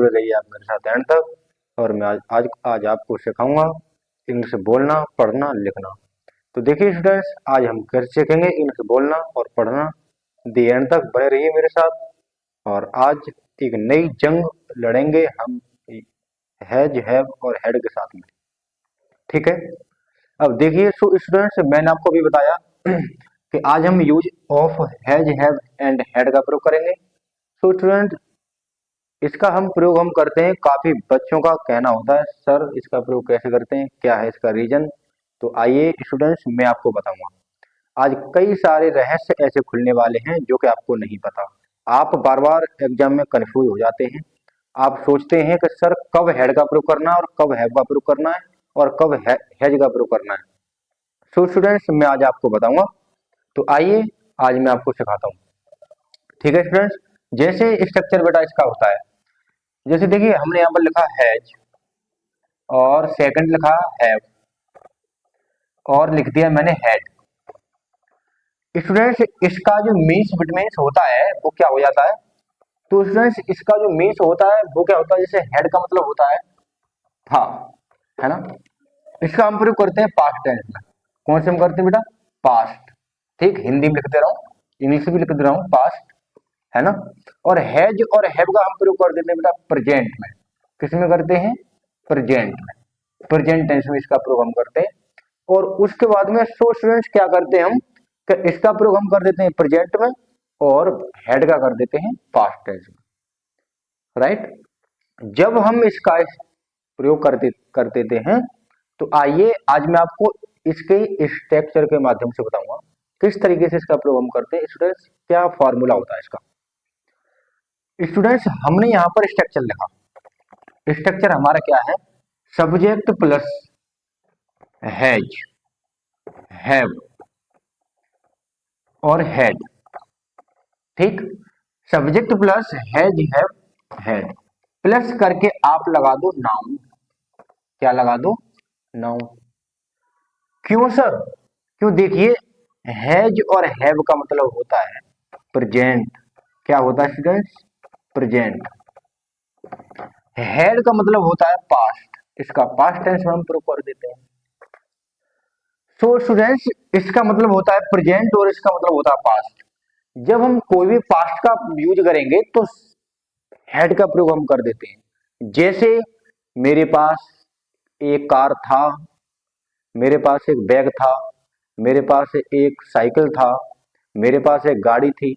जुड़े रहिए आप मेरे साथ एंड तक। और मैं आज आपको सिखाऊंगा इंग्लिश बोलना, पढ़ना, लिखना। तो देखिए स्टूडेंट्स, आज हम कैसे सीखेंगे इंग्लिश बोलना और पढ़ना। दी एंड तक बने रहिए मेरे साथ। और आज एक नई जंग लड़ेंगे हम हैज, हैव और हेड के साथ में। ठीक है, अब देखिए स्टूडेंट्स, मैंने आपको भी बताया कि आज हम use of has, have and head का प्रयोग करेंगे। तो स्टूडेंट, इसका प्रयोग हम करते हैं, काफी बच्चों का कहना होता है सर इसका प्रयोग कैसे करते हैं, क्या है इसका रीजन। तो आइए स्टूडेंट्स, मैं आपको बताऊंगा। आज कई सारे रहस्य ऐसे खुलने वाले हैं जो कि आपको नहीं पता। आप बार बार एग्जाम में कंफ्यूज हो जाते हैं। आप सोचते हैं कि सर कब हेड का प्रयोग करना है और कब हैव का प्रयोग करना है और कब हैज का प्रयोग करना है। सो स्टूडेंट्स, मैं आज आपको बताऊंगा। तो आइए आज मैं आपको सिखाता हूँ। ठीक है स्टूडेंट्स, जैसे स्ट्रक्चर बेटा इसका होता है, जैसे देखिए हमने यहाँ पर लिखा हैज और सेकंड लिखा हैव और लिख दिया मैंने हेड। स्टूडेंट्स, इसका जो मीन्स बिटवीन्स होता है वो क्या हो जाता है। तो स्टूडेंट्स, इसका जो मीन्स होता है वो क्या होता है, जैसे हेड का मतलब होता है था, है ना। इसका हम प्रयोग करते हैं पास्ट टेंस में। कौन से हम करते हैं बेटा, पास्ट। ठीक, हिंदी में लिख दे रहा हूँ, इंग्लिश में भी लिख दे रहा हूँ, पास्ट, है ना। और हैज और हैव का हम प्रयोग कर देते हैं बेटा प्रेजेंट में। किस में करते हैं, प्रेजेंट में। प्रेजेंट टेंस में इसका प्रयोग हम करते हैं। और उसके बाद में सो स्टूडेंट्स क्या करते हैं हम, कि इसका प्रयोग हम कर देते हैं प्रेजेंट में और हेड का कर देते हैं पास्ट टेंस में, राइट। जब हम इसका प्रयोग कर देते हैं, तो आइए आज मैं आपको इसके स्ट्रक्चर के माध्यम से बताऊंगा किस तरीके से इसका प्रयोग हम करते हैं। स्टूडेंट्स, क्या फॉर्मूला होता है इसका। स्टूडेंट्स, हमने यहां पर स्ट्रक्चर लिखा। स्ट्रक्चर हमारा क्या है, सब्जेक्ट प्लस हैज, हैव और हेड। ठीक, subject plus has, have, head plus करके आप लगा दो नाउन। क्या लगा दो, नाउन। क्यों सर, क्यों, देखिए हैज और हैव का मतलब होता है प्रेजेंट। क्या होता है स्टूडेंट्स, प्रेजेंट। हेड का मतलब होता है पास्ट, इसका पास्ट टेंस में हम प्रयोग कर देते हैं। सो स्टूडेंट्स, इसका मतलब होता है प्रेजेंट और इसका मतलब होता है पास्ट। जब हम कोई भी पास्ट का यूज करेंगे तो हेड का प्रयोग हम कर देते हैं। जैसे मेरे पास एक कार था, मेरे पास एक बैग था, मेरे पास एक साइकिल था, मेरे पास एक गाड़ी थी,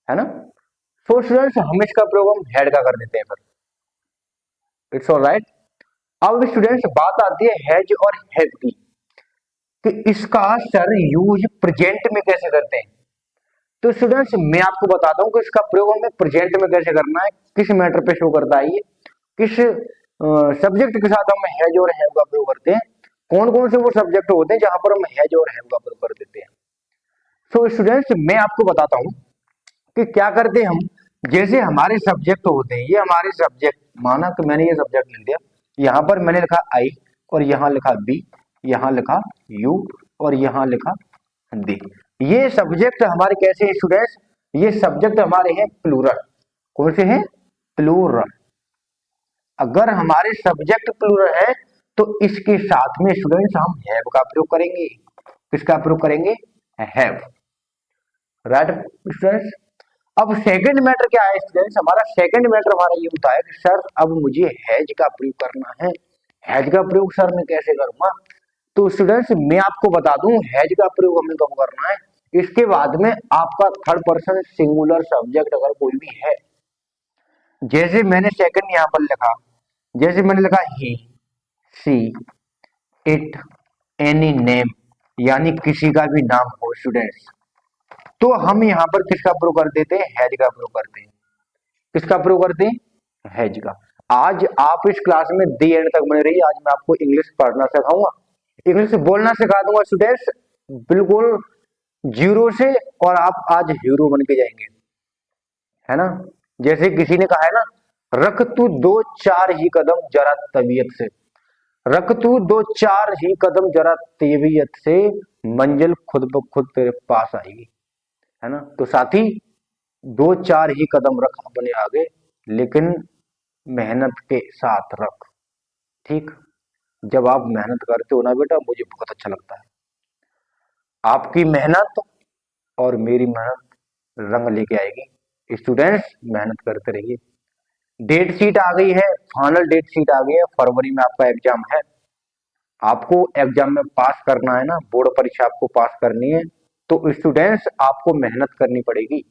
है ना। सो स्टूडेंट्स, हम इसका प्रयोग हम हेड का कर देते हैं फिर। It's all right. अब स्टूडेंट्स, बात आती है हैज और हैव की, कि इसका सर यूज प्रेजेंट में कैसे करते हैं। तो स्टूडेंट्स, मैं आपको बताता हूं कि इसका प्रयोग हमें प्रेजेंट में कैसे करना है, किस मैटर पे शो करता है ये, किस सब्जेक्ट के साथ हम हैज और हैव का प्रयोग करते हैं, कौन कौन से वो सब्जेक्ट होते हैं जहां पर हम हैज और हैव का प्रयोग कर देते हैं। सो स्टूडेंट्स, मैं आपको बताता हूं कि क्या करते हैं हम। जैसे हमारे सब्जेक्ट होते हैं, ये हमारे सब्जेक्ट, माना कि मैंने ये सब्जेक्ट लिख दिया, यहाँ पर मैंने लिखा आई और यहाँ लिखा बी, यहाँ लिखा यू और यहाँ लिखा दी। ये सब्जेक्ट हमारे कैसे हैं स्टूडेंट्स, ये सब्जेक्ट हमारे हैं प्लूरल। कौन से हैं, प्लूरल। अगर हमारे सब्जेक्ट प्लूरल है तो इसके साथ में स्टूडेंट्स हम हैव का प्रयोग करेंगे। किसका प्रयोग करेंगे, हैव, राइट स्टूडेंट्स। अब सेकंड मैटर क्या है स्टूडेंट्स, हमारा सेकंड मैटर हमारा ये होता है कि सर अब मुझे हैज का प्रयोग करना है। हैज का प्रयोग सर मैं कैसे करूंगा। तो स्टूडेंट्स, मैं आपको बता दूं हैज का प्रयोग हमें कब करना है, इसके बाद में आपका थर्ड पर्सन सिंगुलर सब्जेक्ट अगर कोई भी है। जैसे मैंने सेकंड यहां पर लिखा, जैसे मैंने लिखा ही, सी, इट, एनी नेम, यानी किसी का भी नाम हो स्टूडेंट्स, तो हम यहाँ पर किसका प्रयोग कर देते हैं, हैज का प्रयोग करते हैं। किसका प्रयोग करते हैं, हैज का। आज आप इस क्लास में दी एंड तक बने रहिए। आज मैं आपको इंग्लिश पढ़ना सिखाऊंगा, इंग्लिश बोलना सिखा दूंगा स्टूडेंट्स, बिल्कुल जीरो से, और आप आज हीरो बन के जाएंगे, है ना। जैसे किसी ने कहा है ना, रख तू दो चार ही कदम जरा तबीयत से, रख तू दो चार ही कदम जरा तबीयत से, मंजिल खुद ब खुद तेरे पास आएगी, है ना। तो साथी, दो चार ही कदम रख अपने आगे, लेकिन मेहनत के साथ रख। ठीक, जब आप मेहनत करते हो ना बेटा, मुझे बहुत अच्छा लगता है। आपकी मेहनत और मेरी मेहनत रंग लेके आएगी। स्टूडेंट्स मेहनत करते रहिए। डेट शीट आ गई है, फाइनल डेट शीट आ गई है, फरवरी में आपका एग्जाम है। आपको एग्जाम में पास करना है ना, बोर्ड परीक्षा आपको पास करनी है, तो स्टूडेंट्स आपको मेहनत करनी पड़ेगी।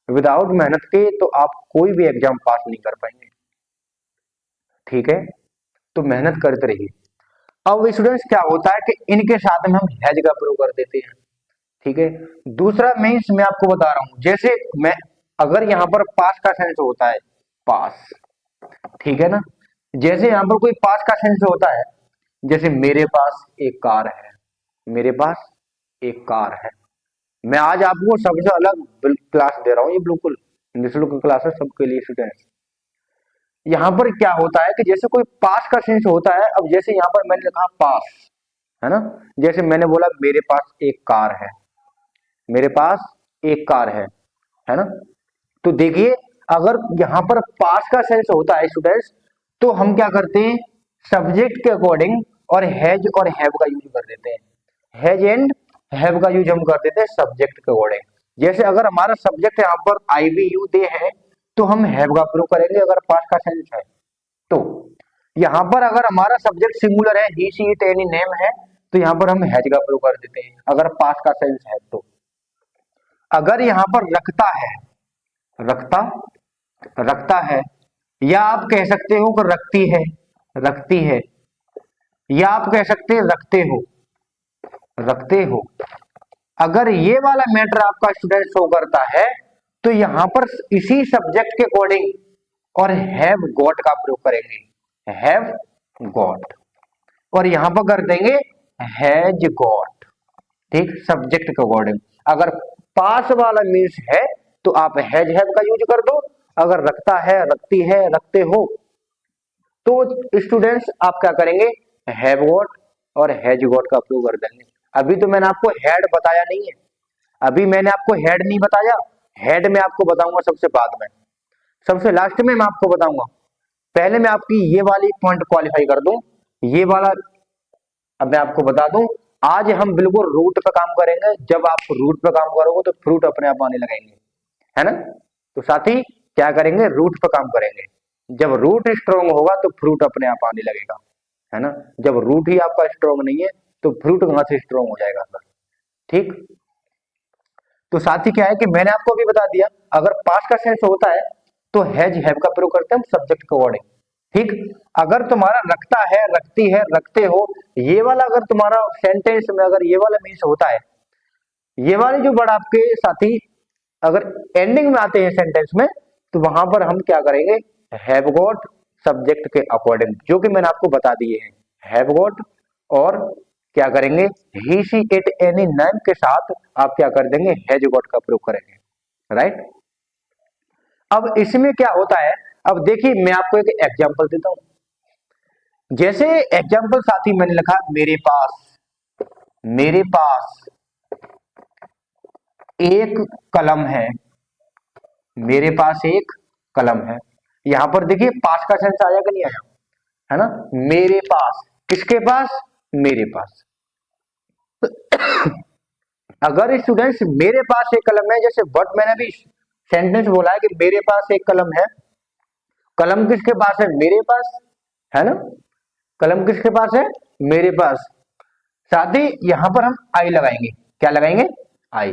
विदाउट मेहनत के तो आप कोई भी एग्जाम पास नहीं कर पाएंगे। ठीक है, तो मेहनत करते रहिए। अब स्टूडेंट्स क्या होता है कि इनके साथ में हम हैज का प्रयोग कर देते हैं। ठीक है, दूसरा मीन्स मैं आपको बता रहा हूं, जैसे मैं अगर यहां पर पास का सेंस होता है, पास, ठीक है ना, जैसे यहां पर कोई पास का सेंस होता है, जैसे मेरे पास एक कार है, मेरे पास एक कार है। मैं आज आपको सबसे अलग क्लास दे रहा हूं, ये बिल्कुल निःशुल्क क्लास है सबके लिए स्टूडेंट्स। यहां पर क्या होता है कि जैसे कोई पास का सेंस होता है, अब जैसे यहां पर मैंने लिखा पास, है ना, जैसे मैंने बोला मेरे पास एक कार है, मेरे पास एक कार है ना, तो देखिए अगर यहां पर पास का सेंस होता है स्टूडेंट्स, तो हम क्या करते हैं, सब्जेक्ट के अकॉर्डिंग और हैज और हैव का यूज कर देते हैं। हैज एंड हैव का यूज हम कर देते हैं सब्जेक्ट के अकॉर्डिंग। जैसे अगर हमारा सब्जेक्ट यहाँ पर आई बी यू दे है, तो हम हैव का प्रयोग करेंगे अगर पास का सेंस है तो। यहाँ पर अगर हमारा सब्जेक्ट सिंगुलर है, ही शी इट एनी नेम है, तो यहाँ पर हम हैज का प्रयोग कर देते हैं अगर पास का सेंस है तो। अगर यहाँ पर रखता है, रखता, रखता है, या आप कह सकते हो कि रखती है, रखती है, या आप कह सकते हैं रखते हो, रखते हो। अगर ये वाला मैटर आपका स्टूडेंट शो करता है, तो यहां पर इसी सब्जेक्ट के अकॉर्डिंग और हैव गॉट का प्रयोग करेंगे, हैव गॉट, और यहां पर कर देंगे हैज गॉट। ठीक, सब्जेक्ट के अकॉर्डिंग। अगर पास वाला मीन्स है तो आप हैज हैव का यूज कर दो, अगर रखता है, रखती है, रखते हो, तो स्टूडेंट्स आप क्या करेंगे, हैव गॉट और हैज गॉट का प्रयोग कर देंगे। अभी तो मैंने आपको हेड बताया नहीं है, अभी मैंने आपको हेड नहीं बताया, हेड में आपको बताऊंगा सबसे बाद में, सबसे लास्ट में मैं आपको बताऊंगा। पहले मैं आपकी ये वाली पॉइंट क्वालिफाई कर दूं, ये वाला अब मैं आपको बता दूं। आज हम बिल्कुल रूट पे काम करेंगे, जब आप रूट पे काम करोगे तो फ्रूट अपने आप आने लगेंगे, है ना। तो साथी क्या करेंगे, रूट पे काम करेंगे। जब रूट स्ट्रांग होगा तो फ्रूट अपने आप आने लगेगा, है ना। जब रूट ही आपका स्ट्रांग नहीं है तो फ्रूट कहां से स्ट्रांग हो जाएगा सर। ठीक, तो साथी क्या है कि मैंने आपको अभी बता दिया, अगर पास्ट का सेंस होता है तो हैज हैव का प्रयोग करते हैं हम सब्जेक्ट के अकॉर्डिंग। ठीक, अगर तुम्हारा रखता है, रखती है, रखते हो, ये वाला अगर तुम्हारा सेंटेंस में अगर ये वाला मीन्स होता है, ये वाले जो वर्ड आपके साथी अगर एंडिंग में आते हैं सेंटेंस में, तो वहां पर हम क्या करेंगे, हैव गॉट सब्जेक्ट के अकॉर्डिंग, जो कि मैंने आपको बता दिए हैं, हैव गॉट, और क्या करेंगे, ही शी इट एनी नेम के साथ आप क्या कर देंगे, हैज गॉट का प्रयोग करेंगे। राइट, अब इसमें क्या होता है, अब देखिए मैं आपको एक एग्जांपल देता हूं। जैसे एग्जांपल साथी मैंने लिखा मेरे पास, मेरे पास एक कलम है, मेरे पास एक कलम है। यहां पर देखिए पास का सेंस आया कि नहीं आया, है ना। मेरे पास, किसके पास, मेरे पास। अगर स्टूडेंट्स मेरे पास एक कलम है, जैसे बट मैंने अभी सेंटेंस बोला है कि मेरे पास एक कलम है, कलम किसके पास है, मेरे पास, है ना। कलम किसके पास है, मेरे पास। साथ ही यहां पर हम आई लगाएंगे, क्या लगाएंगे, आई,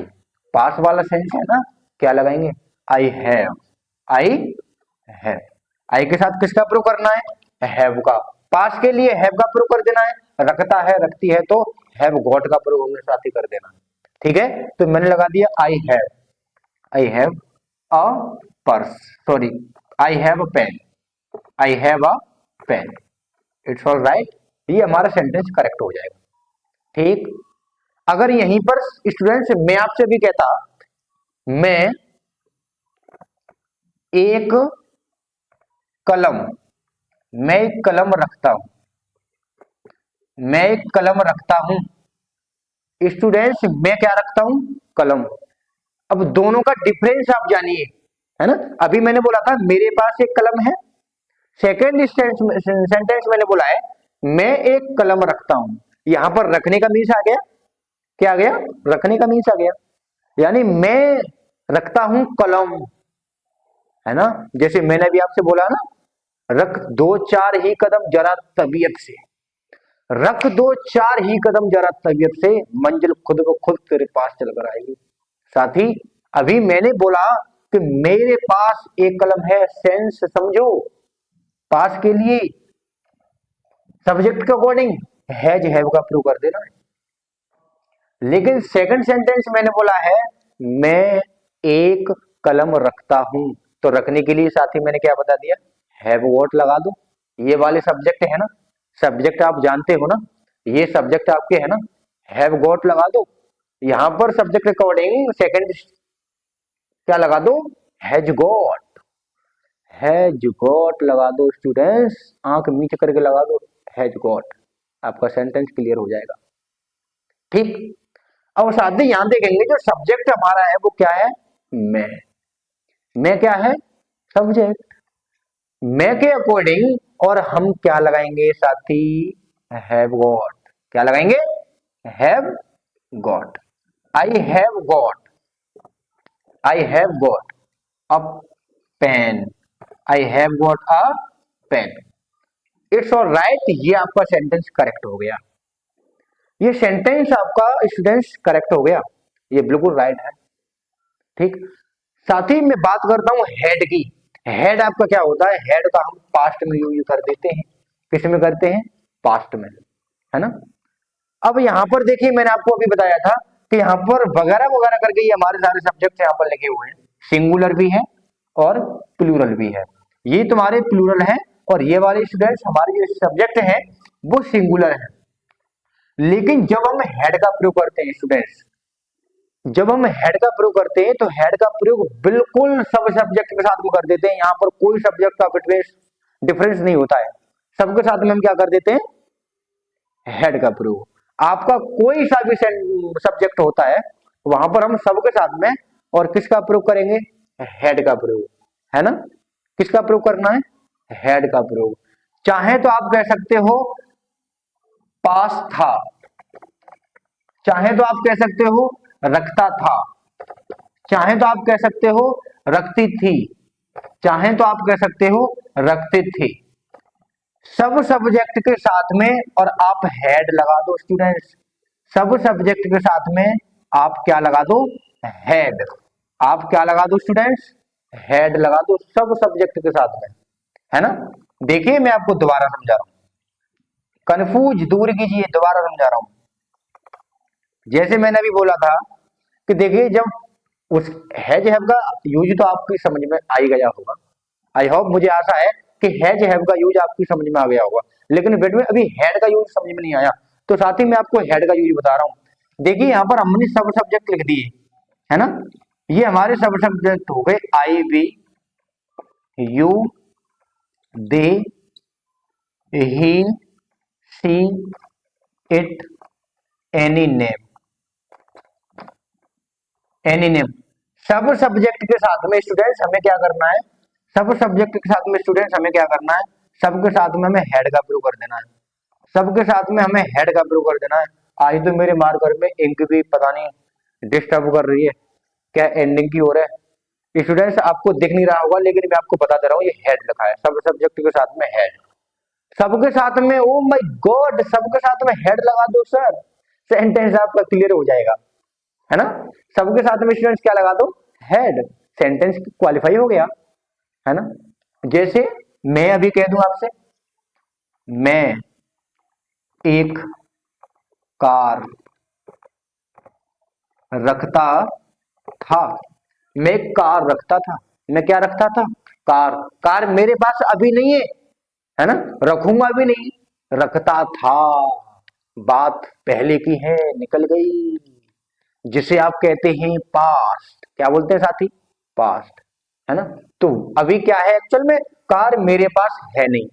पास वाला सेंस है ना, क्या लगाएंगे, आई हैव, आई हैव। आई के साथ किसका प्रयोग करना है, हैव का। पास के लिए हैव का प्रयोग कर देना है, रखता है, रखती है, तो हैव गॉट का प्रयोग हमें साथ ही कर देना। ठीक है, तो मैंने लगा दिया I have a purse, sorry I have a pen, I have a pen, it's all right, ये हमारा सेंटेंस करेक्ट हो जाएगा। ठीक, अगर यहीं पर स्टूडेंट्स मैं आपसे भी कहता, मैं एक कलम, मैं एक कलम रखता हूं, मैं एक कलम रखता हूं, स्टूडेंट्स मैं क्या रखता हूं, कलम। अब दोनों का डिफरेंस आप जानिए, है ना। अभी मैंने बोला था मेरे पास एक कलम है, सेकेंड सेंटेंस मैंने बोला है मैं एक कलम रखता हूं, यहां पर रखने का मीन्स आ गया, क्या आ गया, रखने का मीन्स आ गया, यानी मैं रखता हूं कलम, है ना। जैसे मैंने अभी आपसे बोला ना, रख दो चार ही कदम जरा तबीयत से, रख दो चार ही कदम जरा तबीयत से, मंजिल खुद ब खुद तेरे पास चल कर आएगी। साथी अभी मैंने बोला कि मेरे पास एक कलम है, सेंस समझो, पास के लिए सब्जेक्ट के अकॉर्डिंग हैज हैव का प्रयोग कर देना। लेकिन सेकंड सेंटेंस मैंने बोला है मैं एक कलम रखता हूं, तो रखने के लिए साथी मैंने क्या बता दिया, हैव गॉट लगा दो। ये वाले सब्जेक्ट है ना, सब्जेक्ट आप जानते हो ना, ये सब्जेक्ट आपके है ना, हैव गॉट लगा दो। यहां पर सब्जेक्ट अकॉर्डिंग सेकंड क्या लगा दो, हैज गॉट, हैज गॉट लगा दो स्टूडेंट्स, आंख मीच करके लगा दो, हैज गॉट, आपका सेंटेंस क्लियर हो जाएगा। ठीक, अब साथ ही यहां देखेंगे जो सब्जेक्ट हमारा है वो क्या है, मैं क्या है, सब्जेक्ट, मैं के अकॉर्डिंग और हम क्या लगाएंगे साथी, हैव गॉट, क्या लगाएंगे, have got, I have got, I have got a pen, I have got a pen, it's all right, ये आपका सेंटेंस करेक्ट हो गया, ये सेंटेंस आपका स्टूडेंट्स करेक्ट हो गया, ये बिल्कुल राइट है। ठीक, साथ ही मैं बात करता हूं हेड की, हेड आपका क्या होता है, हेड का हम पास्ट में यूज कर देते हैं, किस में करते हैं, पास्ट में, है ना। अब यहां पर देखिए मैंने आपको अभी बताया था कि यहां पर वगैरह वगैरह करके ये हमारे सारे सब्जेक्ट यहां पर लिखे हुए हैं, सिंगुलर भी है और प्लूरल भी है, ये तुम्हारे प्लूरल है और ये वाले स्टूडेंट्स हमारे जो सब्जेक्ट है वो सिंगुलर है। लेकिन जब हम हेड का प्रयोग करते हैं स्टूडेंट्स, जब हम हेड का प्रयोग करते हैं तो हेड का प्रयोग बिल्कुल सब सब्जेक्ट के साथ में कर देते हैं, यहां पर कोई सब्जेक्ट का डिफरेंस नहीं होता है, सबके साथ में हम क्या कर देते हैं, हेड का प्रयोग। आपका कोई सा भी सब्जेक्ट होता है वहां पर हम सबके साथ में और किसका प्रयोग करेंगे, हेड का प्रयोग, है ना, किसका प्रयोग करना है, हेड का प्रयोग। चाहे तो आप कह सकते हो पास था, चाहे तो आप कह सकते हो रखता था, चाहे तो आप कह सकते हो रखती थी, चाहे तो आप कह सकते हो रखते थे, सब सब्जेक्ट के साथ में और आप हेड लगा दो स्टूडेंट्स, सब सब्जेक्ट के साथ में आप क्या लगा दो, हेड, आप क्या लगा दो स्टूडेंट्स, हेड लगा दो सब सब्जेक्ट के साथ में, है ना। देखिए मैं आपको दोबारा समझा रहा हूं, कंफ्यूज दूर कीजिए, दोबारा समझा रहा हूं। जैसे मैंने अभी बोला था कि देखिए जब उस हैज हैव का यूज तो आपकी समझ में आ ही गया होगा, आई होप, मुझे आशा है कि हैज हैव का यूज आपकी समझ में आ गया होगा, लेकिन बेट में अभी हेड का यूज समझ में नहीं आया, तो साथ ही मैं आपको हेड का यूज बता रहा हूं। देखिए यहां पर हमने सब सब्जेक्ट लिख दिए, है ना, ये हमारे सब सब्जेक्ट हो गए, I we you they he she it any name, any name, सब सब्जेक्ट के साथ में स्टूडेंट्स हमें क्या करना है, सब सब्जेक्ट के साथ में स्टूडेंट्स हमें क्या करना है, सबके साथ में हमें हेड का प्रयोग कर देना है, सबके साथ में हमें हेड का प्रयोग कर देना है। आज तो मेरे मार्कर में इंक भी पता नहीं डिस्टर्ब कर रही है, क्या एंडिंग की हो रहा है स्टूडेंट्स, आपको दिख नहीं रहा होगा लेकिन मैं आपको बता दे रहा हूँ, ये हेड लिखा है, सब सब्जेक्ट के साथ में हेड, सबके साथ में, ओ माय गॉड, सबके साथ में हेड लगा दो सर, सेंटेंस आपका क्लियर हो जाएगा, है ना। सबके साथ में स्टूडेंट्स क्या लगा दो, हेड, सेंटेंस क्वालिफाई हो गया, है ना। जैसे मैं अभी कह दूं आपसे, मैं एक कार रखता था, मैं एक कार रखता था, मैं क्या रखता था, कार, कार मेरे पास अभी नहीं है ना, रखूंगा भी नहीं, रखता था, बात पहले की है, निकल गई, जिसे आप कहते हैं पास्ट, क्या बोलते हैं साथी, पास्ट, है ना। तो अभी क्या है एक्चुअल में, कार मेरे पास है नहीं,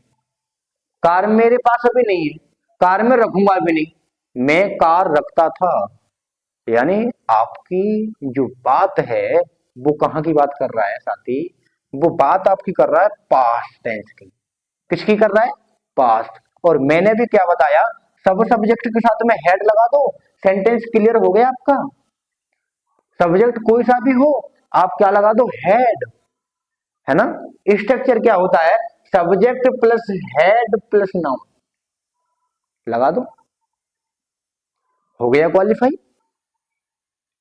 कार मेरे पास अभी नहीं है, कार में रखूंगा भी नहीं, मैं कार रखता था, यानी आपकी जो बात है वो कहां की बात कर रहा है साथी, वो बात आपकी कर रहा है पास्ट टेंस की, किसकी कर रहा है? पास्ट। और मैंने भी क्या बताया, सब सब्जेक्ट के साथ में हेड लगा दो, सेंटेंस क्लियर हो गया आपका। सब्जेक्ट कोई सा भी हो, आप क्या लगा दो? हेड, है ना। स्ट्रक्चर क्या होता है? Subject plus head plus noun, लगा दो, हो गया क्वालिफाई।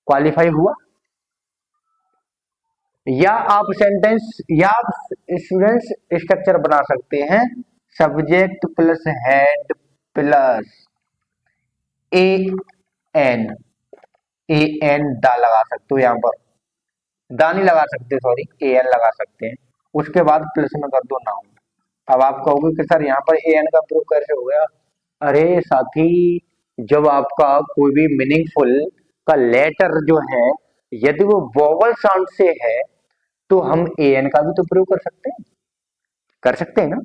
क्वालिफाई हुआ। या आप सेंटेंस या आप स्टूडेंट्स स्ट्रक्चर बना सकते हैं, subject plus head plus A N, A N दा लगा सकते हो, यहां पर दा नहीं लगा सकते, सॉरी, ए एन लगा सकते हैं। उसके बाद प्लस में कर दो नाउन। अब आप कहोगे कि सर यहाँ पर ए एन का प्रूफ कैसे हो गया? अरे साथी, जब आपका कोई भी मीनिंगफुल का लेटर जो है, यदि वो वोवल साउंड से है, तो हम ए एन का भी तो प्रयोग कर सकते हैं, कर सकते हैं ना।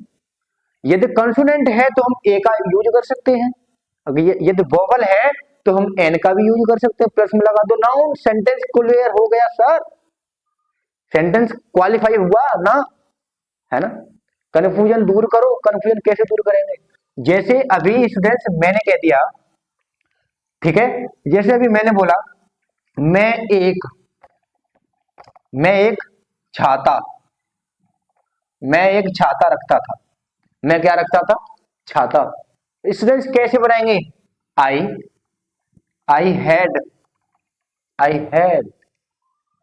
यदि कंसोनेंट है तो हम ए का यूज कर सकते हैं, अगर यदि वोवल है तो हम एन का भी यूज कर सकते हैं। प्लस में लगा दो नाउन, सेंटेंस क्लियर हो गया सर, सेंटेंस क्वालिफाई हुआ ना, है ना। कंफ्यूजन दूर करो। कंफ्यूजन कैसे दूर करेंगे? जैसे अभी स्टूडेंट्स मैंने कह दिया, ठीक है, जैसे अभी मैंने बोला मैं एक मैं एक छाता मैं एक छाता रखता था। मैं क्या रखता था? छाता। स्टूडेंट्स कैसे बनाएंगे? I I had I had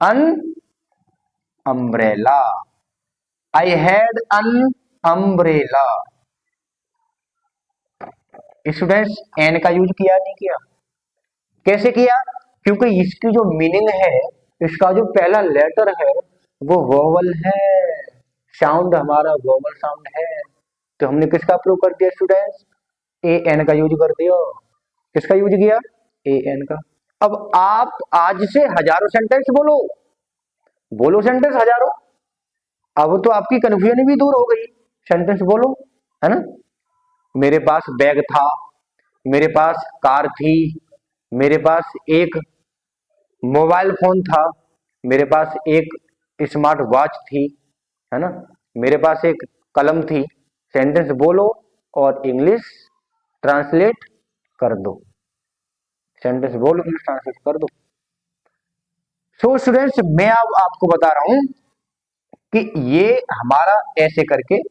an umbrella. I had an umbrella. Students an का यूज किया नहीं किया? कैसे किया? क्योंकि इसकी जो मीनिंग है, इसका जो पहला लेटर है वो वोवल है, साउंड हमारा वोवल साउंड है। तो हमने किसका प्रयोग कर दिया स्टूडेंट्स? ए एन का यूज कर दिया। किसका यूज किया? ए एन का। अब आप आज से हजारों सेंटेंस बोलो, बोलो सेंटेंस हजारों। अब तो आपकी कंफ्यूजन भी दूर हो गई, सेंटेंस बोलो, है ना। मेरे पास बैग था, मेरे पास कार थी, मेरे पास एक मोबाइल फोन था, मेरे पास एक स्मार्ट वॉच थी, है ना, मेरे पास एक कलम थी। सेंटेंस बोलो और इंग्लिश ट्रांसलेट कर दो। सेंटेंस बोलो, इंग्लिश ट्रांसलेट कर दो। सो स्टूडेंट्स, मैं अब आपको बता रहा हूं कि ये हमारा ऐसे करके